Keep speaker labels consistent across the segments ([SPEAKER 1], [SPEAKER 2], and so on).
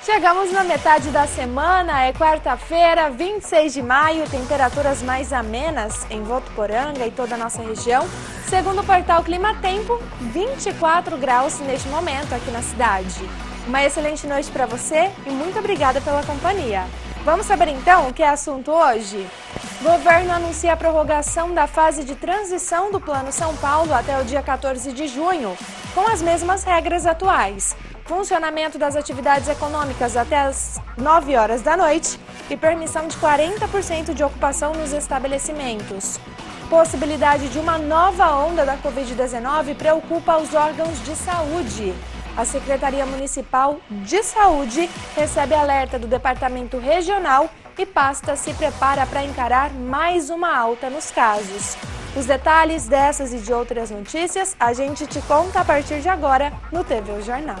[SPEAKER 1] Chegamos na metade da semana, é quarta-feira, 26 de maio, temperaturas mais amenas em Votuporanga e toda a nossa região. Segundo o portal Clima Tempo, 24 graus neste momento aqui na cidade. Uma excelente noite para você e muito obrigada pela companhia. Vamos saber então o que é assunto hoje? Governo anuncia a prorrogação da fase de transição do Plano São Paulo até o dia 14 de junho, com as mesmas regras atuais. Funcionamento das atividades econômicas até as 9 horas da noite e permissão de 40% de ocupação nos estabelecimentos. Possibilidade de uma nova onda da Covid-19 preocupa os órgãos de saúde. A Secretaria Municipal de Saúde recebe alerta do Departamento Regional e pasta se prepara para encarar mais uma alta nos casos. Os detalhes dessas e de outras notícias a gente te conta a partir de agora no TV O Jornal.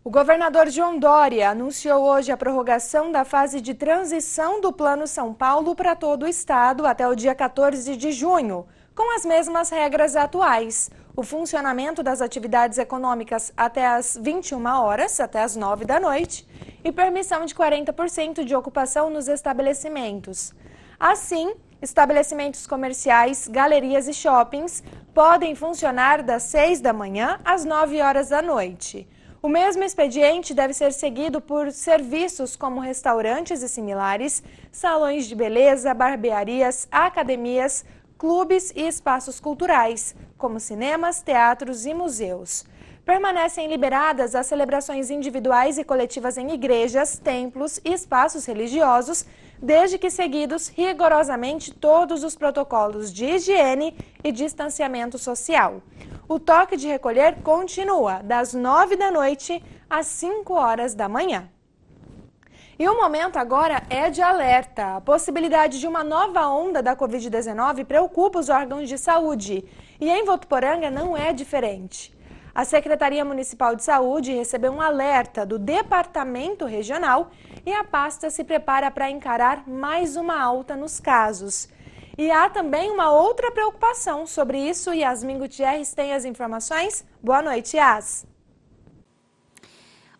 [SPEAKER 1] O governador João Dória anunciou hoje a prorrogação da fase de transição do Plano São Paulo para todo o estado até o dia 14 de junho, com as mesmas regras atuais. O funcionamento das atividades econômicas até as 21 horas, até as 9 da noite, e permissão de 40% de ocupação nos estabelecimentos. Assim, estabelecimentos comerciais, galerias e shoppings podem funcionar das 6 da manhã às 9 horas da noite. O mesmo expediente deve ser seguido por serviços como restaurantes e similares, salões de beleza, barbearias, academias, clubes e espaços culturais, como cinemas, teatros e museus. Permanecem liberadas as celebrações individuais e coletivas em igrejas, templos e espaços religiosos, desde que seguidos rigorosamente todos os protocolos de higiene e distanciamento social. O toque de recolher continua das 9 da noite às 5 horas da manhã. E o momento agora é de alerta. A possibilidade de uma nova onda da Covid-19 preocupa os órgãos de saúde. E em Votuporanga não é diferente. A Secretaria Municipal de Saúde recebeu um alerta do Departamento Regional e a pasta se prepara para encarar mais uma alta nos casos. E há também uma outra preocupação sobre isso. Yasmin Gutierrez tem as informações. Boa noite, Yas.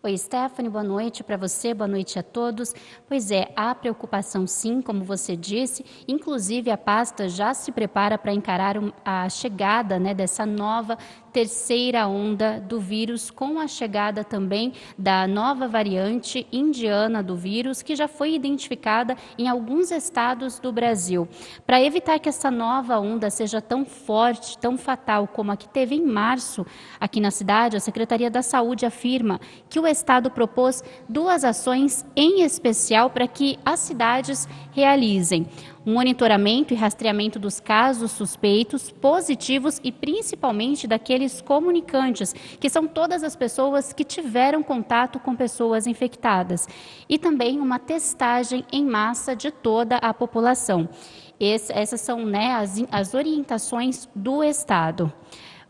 [SPEAKER 2] Oi, Stephanie, boa noite para você, boa noite a todos. Pois é, há preocupação sim, como você disse, inclusive a pasta já se prepara para encarar a chegada dessa nova terceira onda do vírus, com a chegada também da nova variante indiana do vírus, que já foi identificada em alguns estados do Brasil. Para evitar que essa nova onda seja tão forte, tão fatal como a que teve em março aqui na cidade, a Secretaria da Saúde afirma que o estado propôs duas ações em especial para que as cidades realizem: um monitoramento e rastreamento dos casos suspeitos, positivos e principalmente daqueles comunicantes, que são todas as pessoas que tiveram contato com pessoas infectadas, e também uma testagem em massa de toda a população. Essas são as orientações do estado.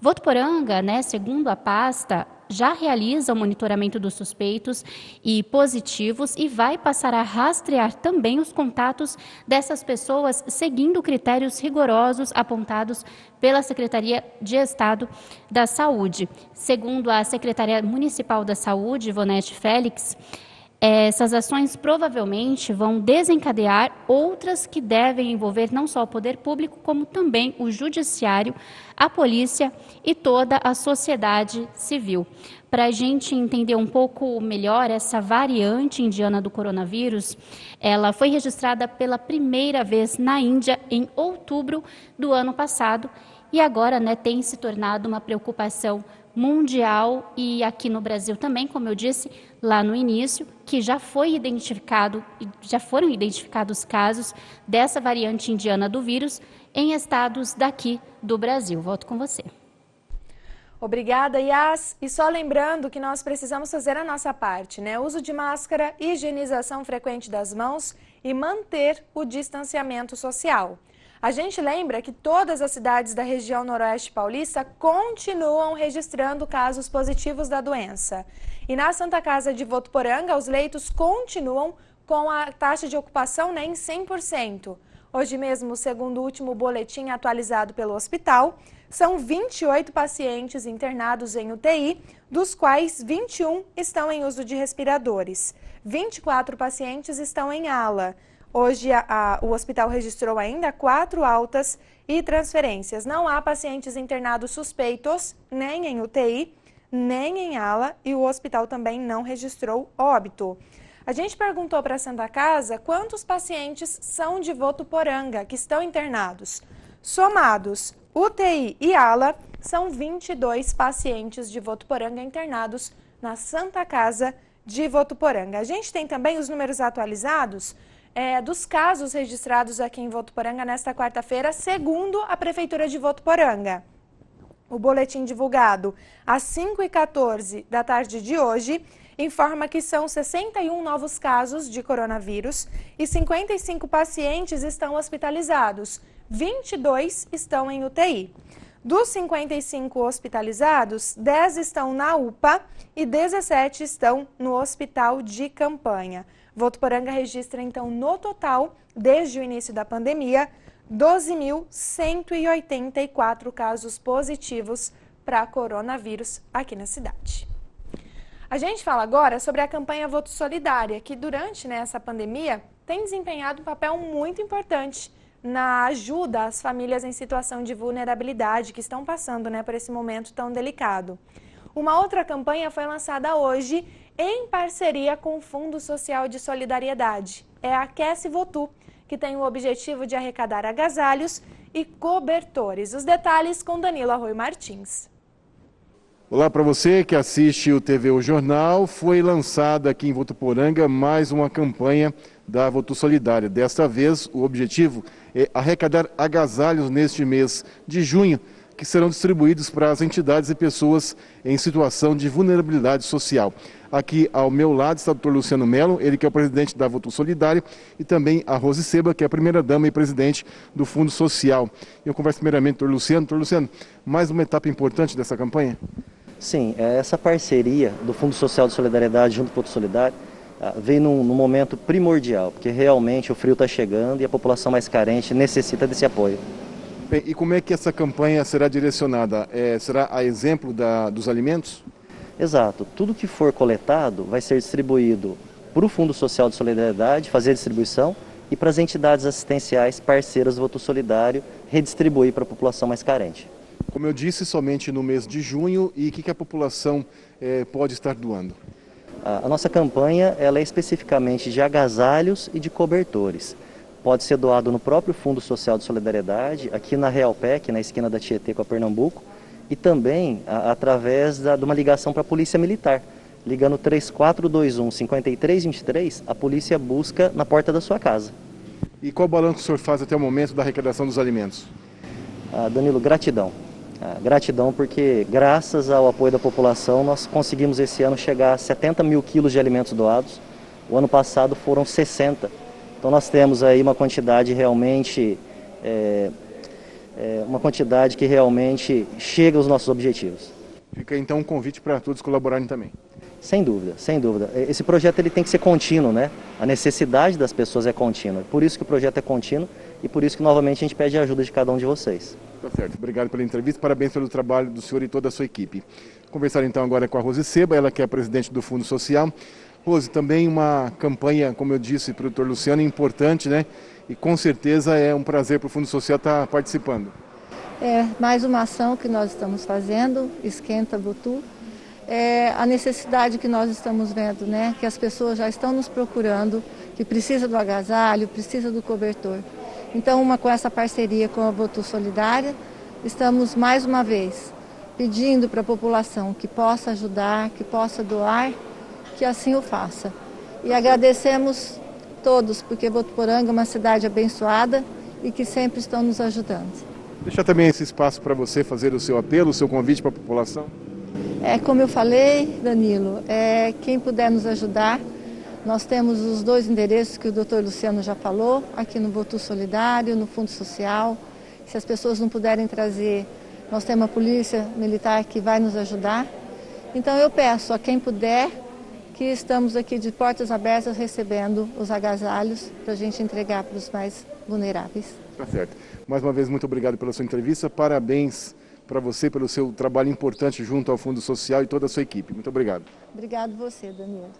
[SPEAKER 2] Votuporanga, segundo a pasta, já realiza o monitoramento dos suspeitos e positivos e vai passar a rastrear também os contatos dessas pessoas, seguindo critérios rigorosos apontados pela Secretaria de Estado da Saúde. Segundo a Secretaria Municipal da Saúde, Ivonete Félix, essas ações provavelmente vão desencadear outras que devem envolver não só o poder público, como também o judiciário, a polícia e toda a sociedade civil. Para a gente entender um pouco melhor essa variante indiana do coronavírus, ela foi registrada pela primeira vez na Índia em outubro do ano passado e agora tem se tornado uma preocupação mundial e aqui no Brasil também, como eu disse lá no início, que já foram identificados casos dessa variante indiana do vírus em estados daqui do Brasil. Volto com você.
[SPEAKER 1] Obrigada, Yas. E só lembrando que nós precisamos fazer a nossa parte, né? Uso de máscara, higienização frequente das mãos e manter o distanciamento social. A gente lembra que todas as cidades da região noroeste paulista continuam registrando casos positivos da doença. E na Santa Casa de Votuporanga, os leitos continuam com a taxa de ocupação, né, em 100%. Hoje mesmo, segundo o último boletim atualizado pelo hospital, são 28 pacientes internados em UTI, dos quais 21 estão em uso de respiradores. 24 pacientes estão em ala. Hoje, o hospital registrou ainda 4 altas e transferências. Não há pacientes internados suspeitos, nem em UTI, nem em ala, e o hospital também não registrou óbito. A gente perguntou para a Santa Casa quantos pacientes são de Votuporanga que estão internados. Somados, UTI e ala, são 22 pacientes de Votuporanga internados na Santa Casa de Votuporanga. A gente tem também os números atualizados dos casos registrados aqui em Votuporanga nesta quarta-feira, segundo a Prefeitura de Votuporanga. O boletim divulgado às 5h14 da tarde de hoje informa que são 61 novos casos de coronavírus e 55 pacientes estão hospitalizados, 22 estão em UTI. Dos 55 hospitalizados, 10 estão na UPA e 17 estão no hospital de campanha. Votuporanga registra, então, no total, desde o início da pandemia, 12.184 casos positivos para coronavírus aqui na cidade. A gente fala agora sobre a campanha Voto Solidária, que durante essa pandemia tem desempenhado um papel muito importante na ajuda às famílias em situação de vulnerabilidade que estão passando por esse momento tão delicado. Uma outra campanha foi lançada hoje em parceria com o Fundo Social de Solidariedade. É a Aquece Votu, que tem o objetivo de arrecadar agasalhos e cobertores. Os detalhes com Danilo Arroio Martins.
[SPEAKER 3] Olá para você que assiste o TV O Jornal. Foi lançada aqui em Votuporanga mais uma campanha da Votu Solidária. Desta vez, o objetivo é arrecadar agasalhos neste mês de junho, que serão distribuídos para as entidades e pessoas em situação de vulnerabilidade social. Aqui ao meu lado está o Dr. Luciano Melo, ele que é o presidente da Votu Solidário, e também a Rose Seba, que é a primeira-dama e presidente do Fundo Social. Eu converso primeiramente com o Dr. Luciano. Dr. Luciano, mais uma etapa importante dessa campanha?
[SPEAKER 4] Sim, essa parceria do Fundo Social de Solidariedade junto com o Votu Solidário veio num momento primordial, porque realmente o frio está chegando e a população mais carente necessita desse apoio.
[SPEAKER 3] Bem, e como é que essa campanha será direcionada? Será a exemplo dos alimentos?
[SPEAKER 4] Exato. Tudo que for coletado vai ser distribuído para o Fundo Social de Solidariedade, fazer a distribuição, e para as entidades assistenciais parceiras do Votu Solidário redistribuir para a população mais carente.
[SPEAKER 3] Como eu disse, somente no mês de junho. E o que a população pode estar doando?
[SPEAKER 4] A nossa campanha ela é especificamente de agasalhos e de cobertores. Pode ser doado no próprio Fundo Social de Solidariedade, aqui na Realpec, na esquina da Tietê com a Pernambuco, e também através de uma ligação para a Polícia Militar. Ligando 3421-5323, a polícia busca na porta da sua casa.
[SPEAKER 3] E qual balanço o senhor faz até o momento da arrecadação dos alimentos?
[SPEAKER 4] Danilo, gratidão. Gratidão porque, graças ao apoio da população, nós conseguimos esse ano chegar a 70 mil quilos de alimentos doados. O ano passado foram 60. Então nós temos aí uma quantidade realmente, uma quantidade que realmente chega aos nossos objetivos.
[SPEAKER 3] Fica então um convite para todos colaborarem também.
[SPEAKER 4] Sem dúvida, sem dúvida. Esse projeto ele tem que ser contínuo, né? A necessidade das pessoas é contínua. Por isso que o projeto é contínuo e por isso que novamente a gente pede a ajuda de cada um de vocês.
[SPEAKER 3] Tá certo. Obrigado pela entrevista, parabéns pelo trabalho do senhor e toda a sua equipe. Conversar então agora com a Rose Seba, ela que é a presidente do Fundo Social. Rose, também uma campanha, como eu disse para o Dr. Luciano, importante, né? E com certeza é um prazer para o Fundo Social estar participando.
[SPEAKER 5] Mais uma ação que nós estamos fazendo, Esquenta Votu. A necessidade que nós estamos vendo, né? Que as pessoas já estão nos procurando, que precisa do agasalho, precisa do cobertor. Então, com essa parceria com a Votu Solidária, estamos mais uma vez pedindo para a população que possa ajudar, que possa doar, que assim o faça. E agradecemos todos, porque Votuporanga é uma cidade abençoada e que sempre estão nos ajudando.
[SPEAKER 3] Deixar também esse espaço para você fazer o seu apelo, o seu convite para a população.
[SPEAKER 5] Como eu falei, Danilo, quem puder nos ajudar, nós temos os 2 endereços que o doutor Luciano já falou, aqui no Voto Solidário, no Fundo Social. Se as pessoas não puderem trazer, nós temos a Polícia Militar que vai nos ajudar. Então eu peço a quem puder, que estamos aqui de portas abertas recebendo os agasalhos para a gente entregar para os mais vulneráveis.
[SPEAKER 3] Tá certo. Mais uma vez, muito obrigado pela sua entrevista. Parabéns para você pelo seu trabalho importante junto ao Fundo Social e toda a sua equipe. Muito obrigado.
[SPEAKER 5] Obrigado você, Danilo.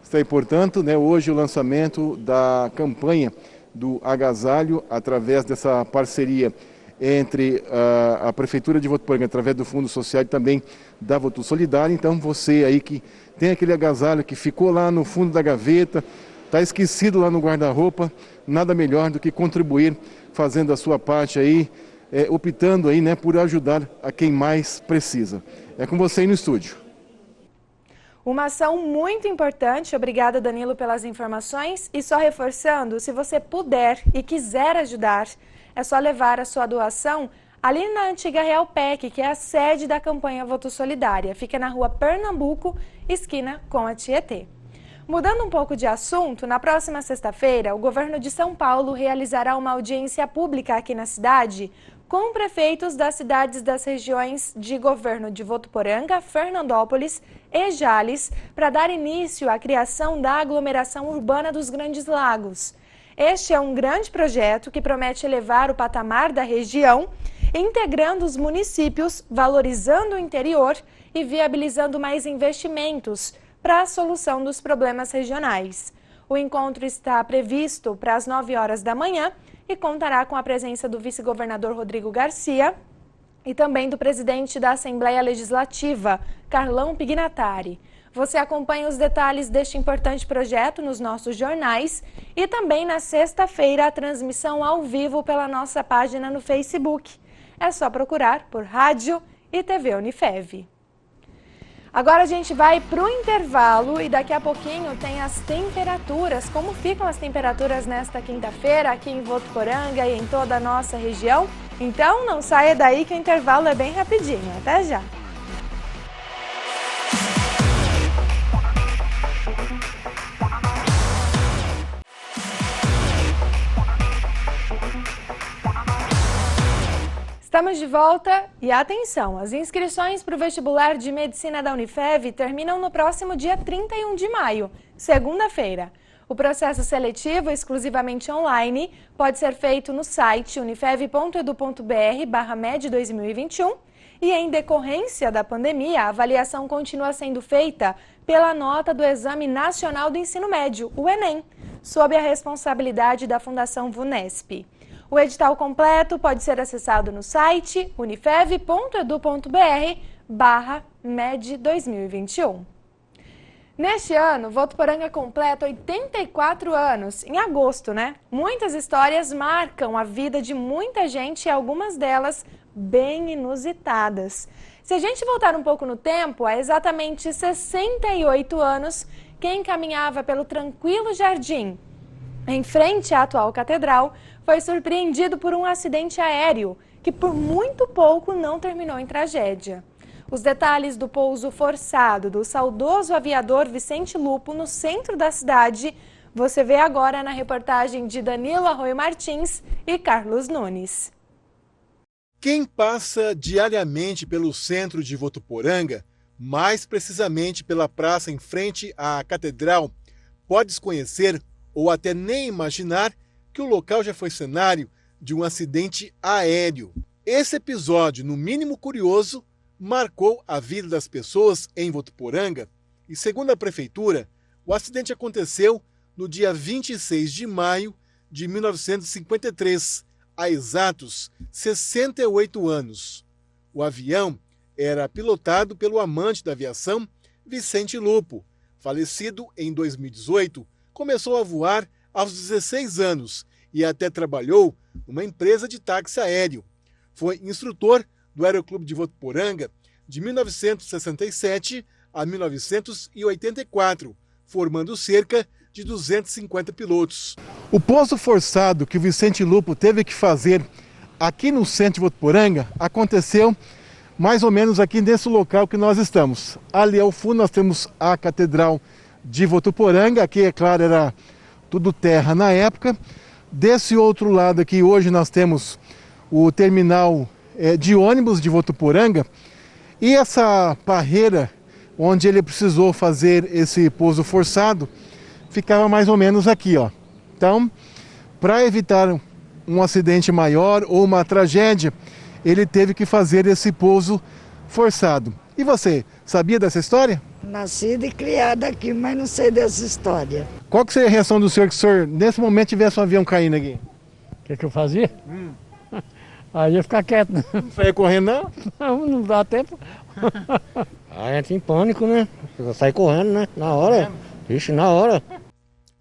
[SPEAKER 3] Está aí, portanto, hoje o lançamento da campanha do agasalho através dessa parceria entre a Prefeitura de Votuporanga, através do Fundo Social e também da Voto Solidário. Então, você aí que tem aquele agasalho que ficou lá no fundo da gaveta, está esquecido lá no guarda-roupa, nada melhor do que contribuir fazendo a sua parte aí, optando aí, por ajudar a quem mais precisa. É com você aí no estúdio.
[SPEAKER 1] Uma ação muito importante, obrigada Danilo pelas informações, e só reforçando, se você puder e quiser ajudar, é só levar a sua doação ali na antiga Realpec, que é a sede da campanha Voto Solidária, fica na rua Pernambuco, esquina com a Tietê. Mudando um pouco de assunto, na próxima sexta-feira, o governo de São Paulo realizará uma audiência pública aqui na cidade com prefeitos das cidades das regiões de governo de Votuporanga, Fernandópolis e Jales, para dar início à criação da aglomeração urbana dos Grandes Lagos. Este é um grande projeto que promete elevar o patamar da região, integrando os municípios, valorizando o interior e viabilizando mais investimentos para a solução dos problemas regionais. O encontro está previsto para as 9 horas da manhã e contará com a presença do vice-governador Rodrigo Garcia e também do presidente da Assembleia Legislativa, Carlão Pignatari. Você acompanha os detalhes deste importante projeto nos nossos jornais e também na sexta-feira a transmissão ao vivo pela nossa página no Facebook. É só procurar por Rádio e TV Unifev. Agora a gente vai para o intervalo e daqui a pouquinho tem as temperaturas, como ficam as temperaturas nesta quinta-feira aqui em Votuporanga e em toda a nossa região. Então não saia daí que o intervalo é bem rapidinho. Até já! Estamos de volta e atenção, as inscrições para o vestibular de medicina da Unifev terminam no próximo dia 31 de maio, segunda-feira. O processo seletivo, exclusivamente online, pode ser feito no site unifev.edu.br/med2021 e, em decorrência da pandemia, a avaliação continua sendo feita pela nota do Exame Nacional do Ensino Médio, o Enem, sob a responsabilidade da Fundação VUNESP. O edital completo pode ser acessado no site unifev.edu.br/med2021. Neste ano, Votuporanga completa 84 anos, em agosto, né? Muitas histórias marcam a vida de muita gente e algumas delas bem inusitadas. Se a gente voltar um pouco no tempo, há exatamente 68 anos, quem caminhava pelo tranquilo jardim, em frente à atual catedral, foi surpreendido por um acidente aéreo, que por muito pouco não terminou em tragédia. Os detalhes do pouso forçado do saudoso aviador Vicente Lupo no centro da cidade, você vê agora na reportagem de Danilo Arroio Martins e Carlos Nunes.
[SPEAKER 6] Quem passa diariamente pelo centro de Votuporanga, mais precisamente pela praça em frente à catedral, pode desconhecer ou até nem imaginar que o local já foi cenário de um acidente aéreo. Esse episódio, no mínimo curioso, marcou a vida das pessoas em Votuporanga e, segundo a prefeitura, o acidente aconteceu no dia 26 de maio de 1953, há exatos 68 anos. O avião era pilotado pelo amante da aviação, Vicente Lupo. Falecido em 2018, começou a voar aos 16 anos e até trabalhou numa empresa de táxi aéreo. Foi instrutor do Aeroclube de Votuporanga de 1967 a 1984, formando cerca de 250 pilotos.
[SPEAKER 3] O pouso forçado que o Vicente Lupo teve que fazer aqui no centro de Votuporanga aconteceu mais ou menos aqui nesse local que nós estamos. Ali ao fundo nós temos a Catedral de Votuporanga, aqui é claro era tudo terra na época. Desse outro lado aqui hoje nós temos o terminal de ônibus de Votuporanga e essa barreira onde ele precisou fazer esse pouso forçado ficava mais ou menos aqui, ó. Então, para evitar um acidente maior ou uma tragédia, ele teve que fazer esse pouso forçado. E você, sabia dessa história?
[SPEAKER 7] Nascida e criada aqui, mas não sei dessa história.
[SPEAKER 3] Qual que seria a reação do senhor que o senhor, nesse momento, tivesse um avião caindo aqui?
[SPEAKER 8] O que eu fazia? Aí eu ia ficar quieto.
[SPEAKER 3] Não saia correndo, não?
[SPEAKER 8] Não dá tempo. Aí entra em pânico, né? Sai correndo, né? Na hora. Vixe, na hora.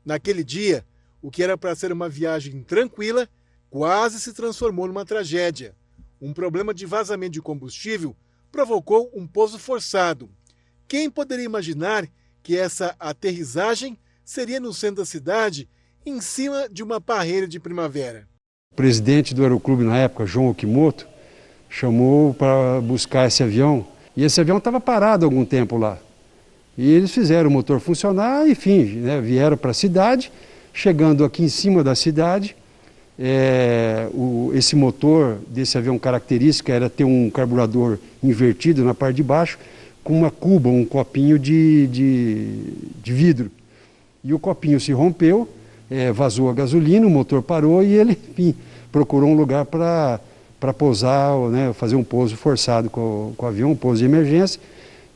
[SPEAKER 6] Naquele dia, o que era para ser uma viagem tranquila, quase se transformou numa tragédia. Um problema de vazamento de combustível provocou um pouso forçado. Quem poderia imaginar que essa aterrissagem seria no centro da cidade, em cima de uma parreira de primavera?
[SPEAKER 9] O presidente do Aeroclube na época, João Okimoto, chamou para buscar esse avião. E esse avião estava parado há algum tempo lá. E eles fizeram o motor funcionar, enfim, né, vieram para a cidade. Chegando aqui em cima da cidade, esse motor desse avião característica era ter um carburador invertido na parte de baixo, com uma cuba, um copinho de vidro. E o copinho se rompeu, vazou a gasolina, o motor parou e ele, enfim, procurou um lugar para pousar, né, fazer um pouso forçado com o avião, um pouso de emergência,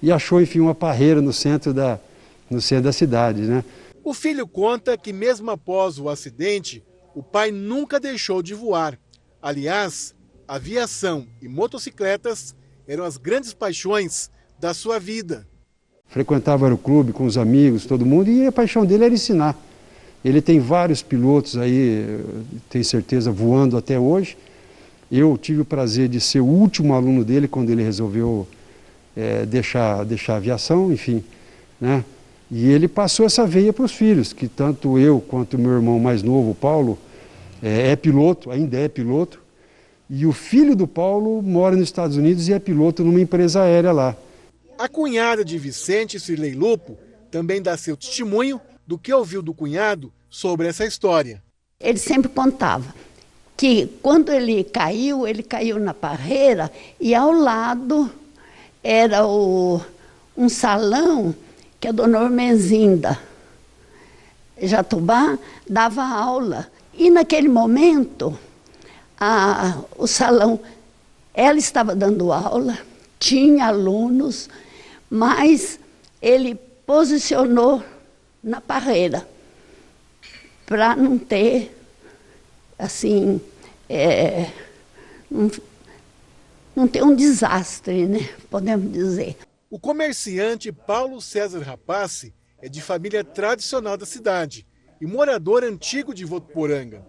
[SPEAKER 9] e achou, enfim, uma parreira no centro da cidade, né?
[SPEAKER 6] O filho conta que mesmo após o acidente, o pai nunca deixou de voar. Aliás, aviação e motocicletas eram as grandes paixões da sua vida.
[SPEAKER 9] Frequentava o aeroclube com os amigos, todo mundo, e a paixão dele era ensinar. Ele tem vários pilotos aí, tenho certeza, voando até hoje. Eu tive o prazer de ser o último aluno dele quando ele resolveu deixar a aviação, enfim, né? E ele passou essa veia para os filhos, que tanto eu quanto o meu irmão mais novo, o Paulo, é piloto, ainda é piloto, e o filho do Paulo mora nos Estados Unidos e é piloto numa empresa aérea lá.
[SPEAKER 6] A cunhada de Vicente, Cirlei Lupo, também dá seu testemunho do que ouviu do cunhado sobre essa história.
[SPEAKER 10] Ele sempre contava que quando ele caiu na parreira e ao lado era um salão que a dona Ormezinda Jatobá dava aula. E naquele momento, o salão, ela estava dando aula, tinha alunos, mas ele posicionou na parreira para não ter, assim, não ter um desastre, né? Podemos dizer.
[SPEAKER 6] O comerciante Paulo César Rapace é de família tradicional da cidade e morador antigo de Votuporanga.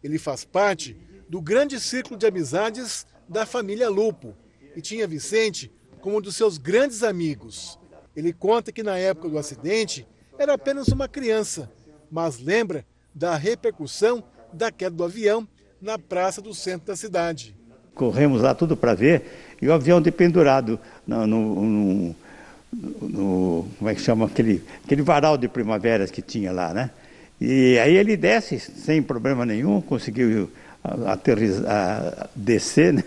[SPEAKER 6] Ele faz parte do grande círculo de amizades da família Lupo e tinha Vicente como um dos seus grandes amigos. Ele conta que na época do acidente era apenas uma criança, mas lembra da repercussão da queda do avião na praça do centro da cidade.
[SPEAKER 11] Corremos lá tudo para ver, e o avião pendurado como é que chama, aquele varal de primaveras que tinha lá, né? E aí ele desce sem problema nenhum, conseguiu descer, né?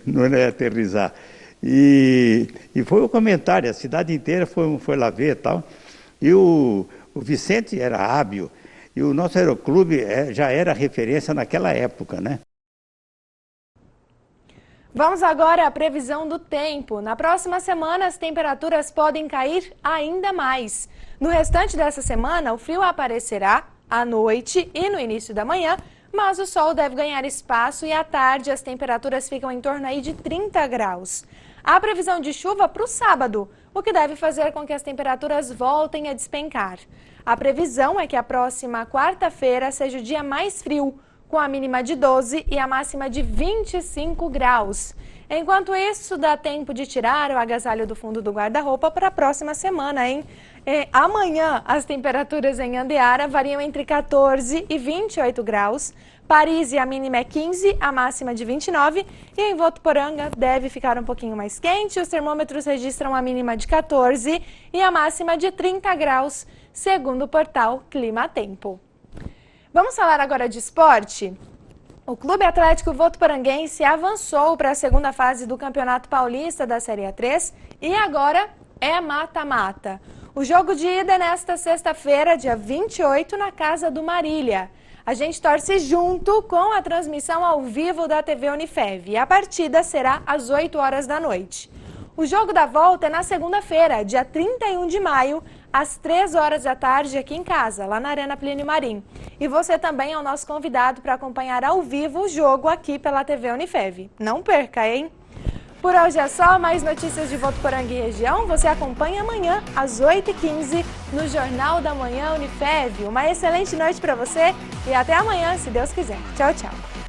[SPEAKER 11] Não é aterrissar. E foi o comentário, a cidade inteira foi lá ver e tal. E o Vicente era hábil, e o nosso aeroclube já era referência naquela época, né?
[SPEAKER 1] Vamos agora à previsão do tempo. Na próxima semana, as temperaturas podem cair ainda mais. No restante dessa semana, o frio aparecerá à noite e no início da manhã, mas o sol deve ganhar espaço e à tarde as temperaturas ficam em torno aí de 30 graus. Há previsão de chuva para o sábado, o que deve fazer com que as temperaturas voltem a despencar. A previsão é que a próxima quarta-feira seja o dia mais frio, com a mínima de 12 e a máxima de 25 graus. Enquanto isso, dá tempo de tirar o agasalho do fundo do guarda-roupa para a próxima semana, hein? Amanhã, as temperaturas em Andeara variam entre 14 e 28 graus. Paris e a mínima é 15, a máxima de 29. E em Votuporanga deve ficar um pouquinho mais quente. Os termômetros registram a mínima de 14 e a máxima de 30 graus, segundo o portal Clima Tempo. Vamos falar agora de esporte? O Clube Atlético Votuporanguense avançou para a segunda fase do Campeonato Paulista da Série A3 e agora é mata-mata. O jogo de ida é nesta sexta-feira, dia 28, na Casa do Marília. A gente torce junto com a transmissão ao vivo da TV Unifev e a partida será às 8 horas da noite. O jogo da volta é na segunda-feira, dia 31 de maio, às 3 horas da tarde aqui em casa, lá na Arena Plínio Marim. E você também é o nosso convidado para acompanhar ao vivo o jogo aqui pela TV Unifev. Não perca, hein? Por hoje é só, mais notícias de Votuporanga e região você acompanha amanhã às 8h15 no Jornal da Manhã Unifev. Uma excelente noite para você e até amanhã, se Deus quiser. Tchau, tchau.